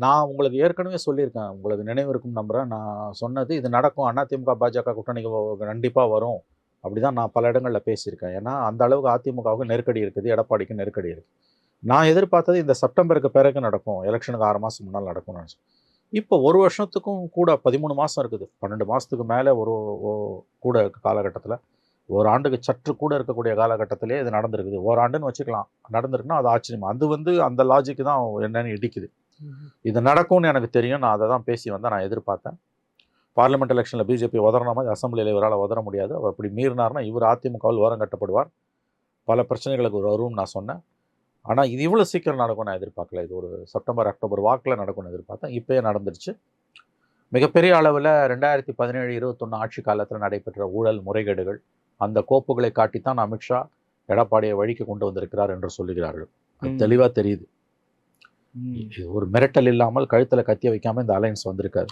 நான் உங்களுக்கு ஏற்கனவே சொல்லியிருக்கேன், உங்களுக்கு நினைவு இருக்கும் நம்புறேன். நான் சொன்னது இது நடக்கும். அதிமுக, பாஜக கூட்டணிக்கு கண்டிப்பா வரும். அப்படிதான் நான் பல இடங்கள்ல பேசியிருக்கேன். ஏன்னா, அந்த அளவுக்கு அதிமுகவுக்கு நெருக்கடி இருக்குது. எடப்பாடிக்கு நெருக்கடி இருக்கு. நான் எதிர்பார்த்தது இந்த செப்டம்பருக்கு பிறகு நடக்கும். எலெக்ஷனுக்கு 6 மாசம் முன்னால நடக்கும்னு நினச்சேன். இப்போ 1 வருஷத்துக்கும் கூட 13 மாசம் இருக்குது. 12 மாசத்துக்கு மேல ஒரு கூட இருக்க காலகட்டத்தில, ஓராண்டுக்கு சற்று கூட இருக்கக்கூடிய காலகட்டத்திலேயே இது நடந்திருக்குது. ஓராண்டுன்னு வச்சுக்கலாம். நடந்திருக்குன்னா அது ஆச்சரியமா. அது அந்த லாஜிக் தான் என்னன்னு இடிக்குது. இது நடக்கும்னு எனக்கு தெரியும். நான் அதை தான் பேசி வந்தேன். நான் எதிர்பார்த்தேன். பார்லிமெண்ட் எலெக்ஷனில் பிஜேபி உதறின மாதிரி அசம்பிளியில் இவரால் உதற முடியாது. அவர் அப்படி மீறினார்னா இவர் அதிமுகவில் ஓரம் கட்டப்படுவார். பல பிரச்சனைகளுக்கு வரும்னு நான் சொன்னேன். ஆனால் இது இவ்வளோ சீக்கிரம் நடக்கும்னு நான் எதிர்பார்க்கல. இது ஒரு செப்டம்பர், அக்டோபர் வாக்கில் நடக்கும்னு எதிர்பார்த்தேன். இப்போயே நடந்துருச்சு. மிகப்பெரிய அளவில் 2017, 21 ஆட்சி காலத்தில் நடைபெற்ற ஊழல் முறைகேடுகள், அந்த கோப்புகளை காட்டித்தான் அமித்ஷா எடப்பாடியை வழிக்கு கொண்டு வந்திருக்கிறார் என்று சொல்லுகிறார்கள். அது தெளிவாக தெரியுது. ஒரு மிரட்டல் இல்லாமல் கழுத்தில் கத்திய வைக்காமல் இந்த அலையன்ஸ் வந்திருக்காரு.